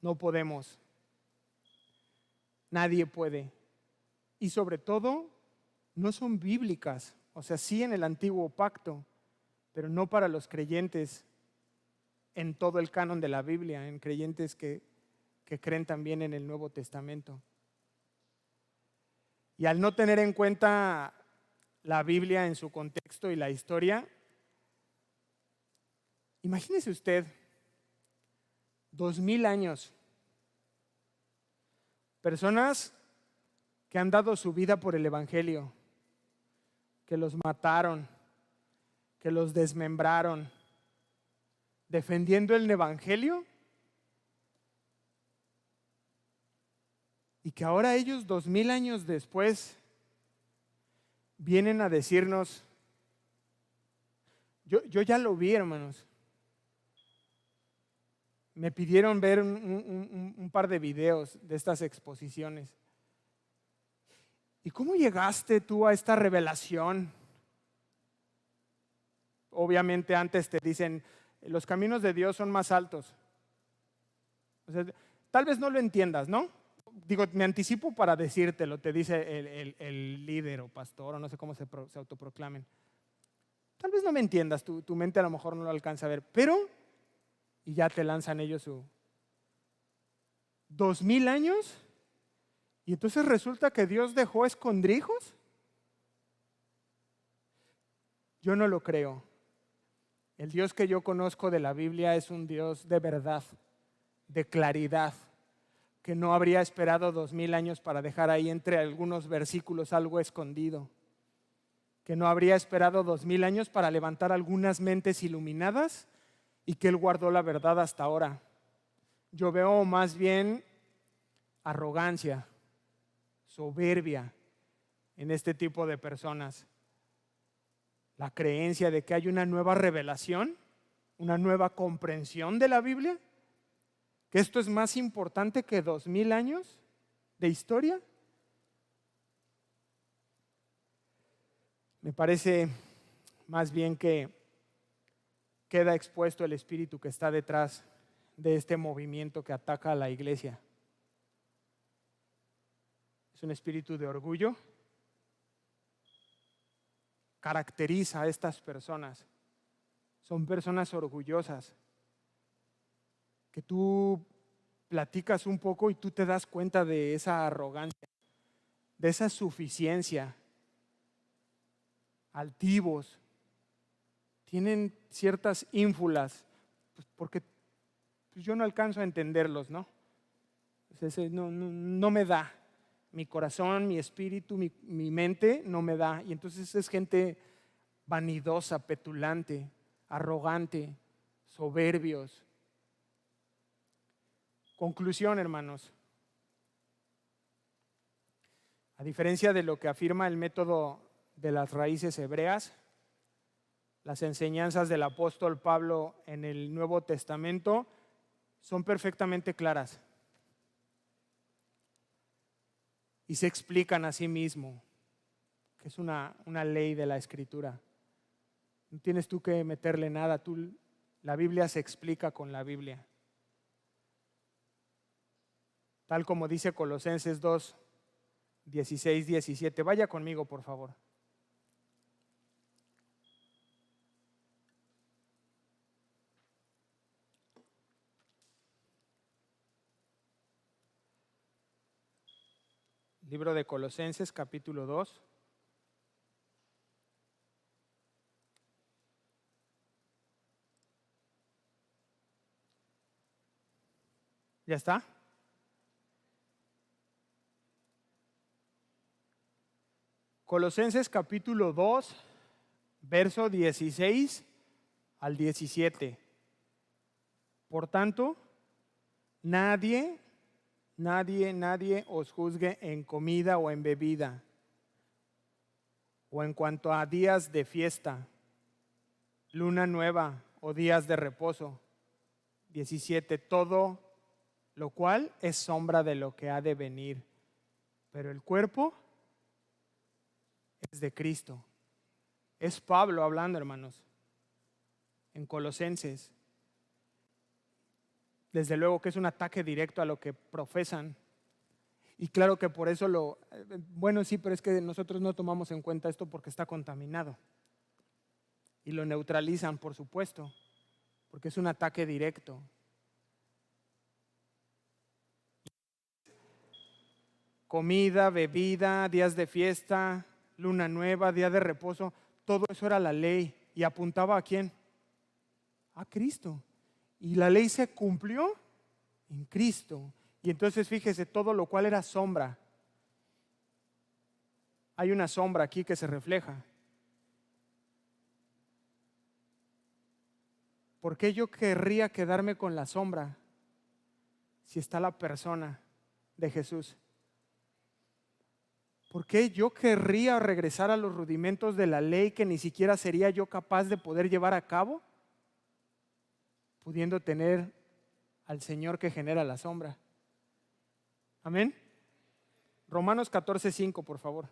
No podemos. Nadie puede. Y sobre todo, no son bíblicas. O sea, sí en el antiguo pacto, pero no para los creyentes en todo el canon de la Biblia, en creyentes que creen también en el Nuevo Testamento. Y al no tener en cuenta la Biblia en su contexto y la historia, imagínese usted, 2000 años, personas que han dado su vida por el Evangelio, que los mataron, que los desmembraron, defendiendo el Evangelio, y que ahora ellos 2000 años después vienen a decirnos, yo ya lo vi, hermanos. Me pidieron ver un par de videos de estas exposiciones. ¿Y cómo llegaste tú a esta revelación? Obviamente antes te dicen, los caminos de Dios son más altos. O sea, tal vez no lo entiendas, ¿no? Digo, me anticipo para decírtelo, te dice el líder o pastor o no sé cómo se autoproclamen. Tal vez no me entiendas, tu mente a lo mejor no lo alcanza a ver, pero, y ya te lanzan ellos su 2000 años, y entonces resulta que Dios dejó escondrijos. Yo no lo creo. El Dios que yo conozco de la Biblia es un Dios de verdad, de claridad, que no habría esperado 2000 años para dejar ahí entre algunos versículos algo escondido, que no habría esperado 2000 años para levantar algunas mentes iluminadas y que Él guardó la verdad hasta ahora. Yo veo más bien arrogancia, soberbia en este tipo de personas. La creencia de que hay una nueva revelación, una nueva comprensión de la Biblia, que esto es más importante que 2000 años de historia. Me parece más bien que queda expuesto el espíritu que está detrás de este movimiento que ataca a la iglesia. Es un espíritu de orgullo. Caracteriza a estas personas. Son personas orgullosas, que tú platicas un poco y tú te das cuenta de esa arrogancia, de esa suficiencia. Altivos, tienen ciertas ínfulas, pues porque yo no alcanzo a entenderlos, ¿no? No me da. Mi corazón, mi espíritu, mi mente no me da. Y entonces es gente vanidosa, petulante, arrogante, soberbios. Conclusión, hermanos. A diferencia de lo que afirma el método de las raíces hebreas, las enseñanzas del apóstol Pablo en el Nuevo Testamento son perfectamente claras y se explican a sí mismo, que es una ley de la Escritura. No tienes tú que meterle nada, la Biblia se explica con la Biblia. Tal como dice Colosenses 2, 16, 17. Vaya conmigo, por favor. Libro de Colosenses, capítulo 2. ¿Ya está? Colosenses capítulo 2, verso 16 al 17. Por tanto, nadie os juzgue en comida o en bebida, o en cuanto a días de fiesta, luna nueva o días de reposo. 17. Todo lo cual es sombra de lo que ha de venir, pero el cuerpo es de Cristo. Es Pablo hablando, hermanos, en Colosenses. Desde luego que es un ataque directo a lo que profesan. Y claro que por eso bueno, sí, pero es que nosotros no tomamos en cuenta esto porque está contaminado. Y lo neutralizan, por supuesto, porque es un ataque directo. Comida, bebida, días de fiesta, luna nueva, día de reposo, todo eso era la ley. ¿Y apuntaba a quién? A Cristo. Y la ley se cumplió en Cristo. Y entonces fíjese, todo lo cual era sombra. Hay una sombra aquí que se refleja. ¿Por qué yo querría quedarme con la sombra si está la persona de Jesús? ¿Por qué yo querría regresar a los rudimentos de la ley que ni siquiera sería yo capaz de poder llevar a cabo, pudiendo tener al Señor que genera la sombra? Amén. Romanos 14:5, por favor.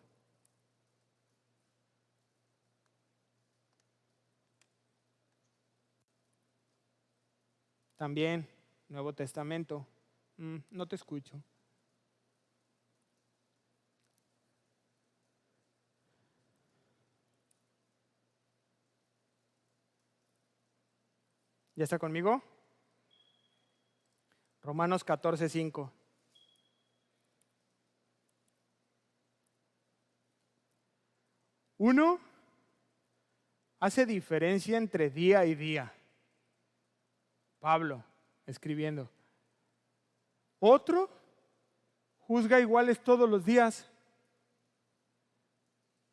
También, Nuevo Testamento. No te escucho. ¿Ya está conmigo? Romanos 14:5. Uno hace diferencia entre día y día. Pablo escribiendo. Otro juzga iguales todos los días.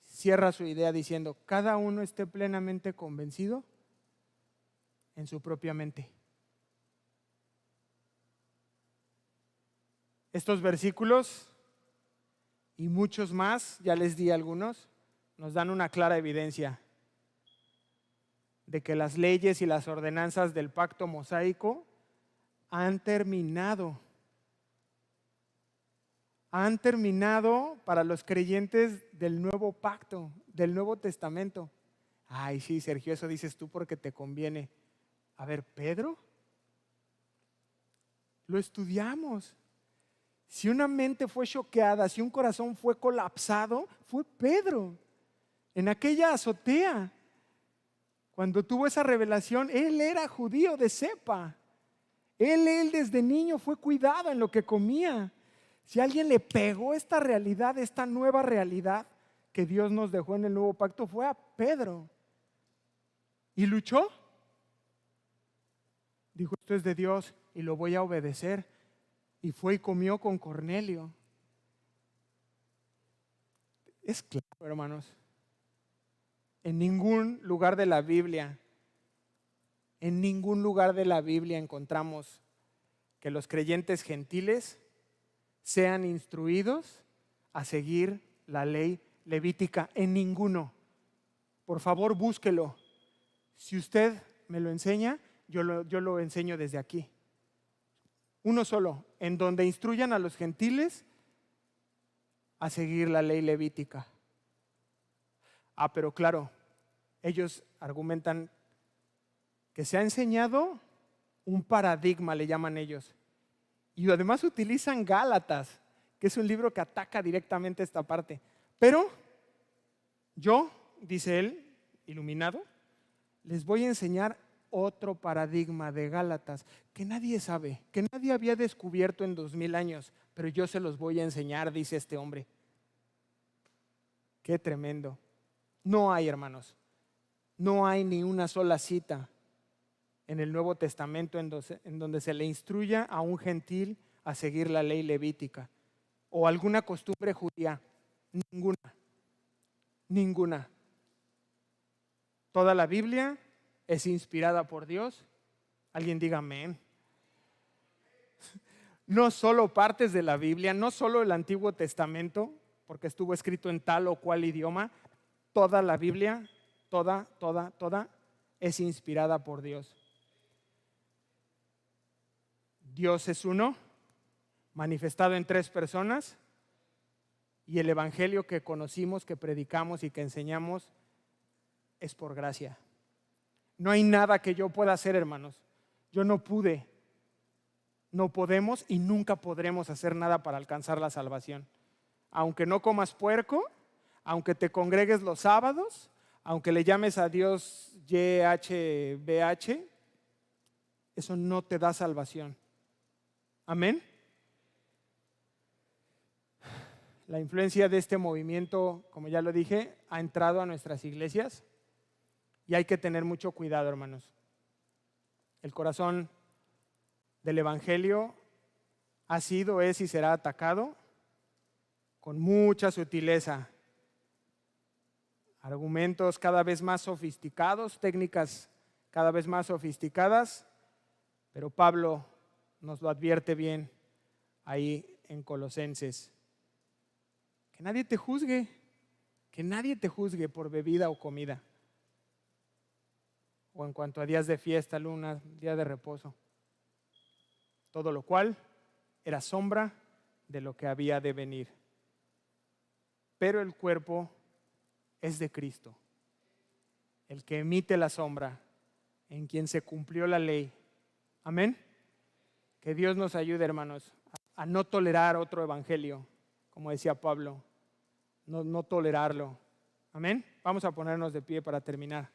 Cierra su idea diciendo, cada uno esté plenamente convencido en su propia mente. Estos versículos y muchos más, ya les di algunos, nos dan una clara evidencia de que las leyes y las ordenanzas del pacto mosaico han terminado. Han terminado para los creyentes del nuevo pacto, del Nuevo Testamento. Ay, sí, Sergio, eso dices tú porque te conviene. A ver, Pedro, lo estudiamos. Si una mente fue choqueada, si un corazón fue colapsado, fue Pedro. En aquella azotea, cuando tuvo esa revelación, él era judío de cepa. Él desde niño fue cuidado en lo que comía. Si alguien le pegó esta realidad, esta nueva realidad que Dios nos dejó en el nuevo pacto, fue a Pedro. ¿Y luchó? Dijo, esto es de Dios y lo voy a obedecer. Y fue y comió con Cornelio. Es claro, hermanos. En ningún lugar de la Biblia, encontramos que los creyentes gentiles sean instruidos a seguir la ley levítica. En ninguno. Por favor, búsquelo. Si usted me lo enseña, yo lo enseño desde aquí. Uno solo, en donde instruyan a los gentiles a seguir la ley levítica. Pero claro, ellos argumentan que se ha enseñado un paradigma, le llaman ellos. Y además utilizan Gálatas, que es un libro que ataca directamente esta parte. Pero yo, dice él, iluminado, les voy a enseñar otro paradigma de Gálatas que nadie sabe, que nadie había descubierto en 2000 años, pero yo se los voy a enseñar, dice este hombre. Qué tremendo. No hay, hermanos, no hay ni una sola cita en el Nuevo Testamento en donde se le instruya a un gentil a seguir la ley levítica o alguna costumbre judía. Ninguna. Toda la Biblia es inspirada por Dios. Alguien diga amén. No solo partes de la Biblia, no solo el Antiguo Testamento, porque estuvo escrito en tal o cual idioma. Toda la Biblia, toda es inspirada por Dios. Dios es uno, manifestado en 3 personas, y el evangelio que conocimos, que predicamos y que enseñamos es por gracia. No hay nada que yo pueda hacer, hermanos. Yo no pude, no podemos y nunca podremos hacer nada para alcanzar la salvación. Aunque no comas puerco, aunque te congregues los sábados, aunque le llames a Dios YHBH, eso no te da salvación. Amén. La influencia de este movimiento, como ya lo dije, ha entrado a nuestras iglesias y hay que tener mucho cuidado, hermanos. El corazón del evangelio ha sido, es y será atacado con mucha sutileza. Argumentos cada vez más sofisticados, técnicas cada vez más sofisticadas, pero Pablo nos lo advierte bien ahí en Colosenses. Que nadie te juzgue por bebida o comida, o en cuanto a días de fiesta, lunas, día de reposo. Todo lo cual era sombra de lo que había de venir. Pero el cuerpo es de Cristo, el que emite la sombra, en quien se cumplió la ley. Amén. Que Dios nos ayude, hermanos, a no tolerar otro evangelio, como decía Pablo, no tolerarlo. Amén. Vamos a ponernos de pie para terminar.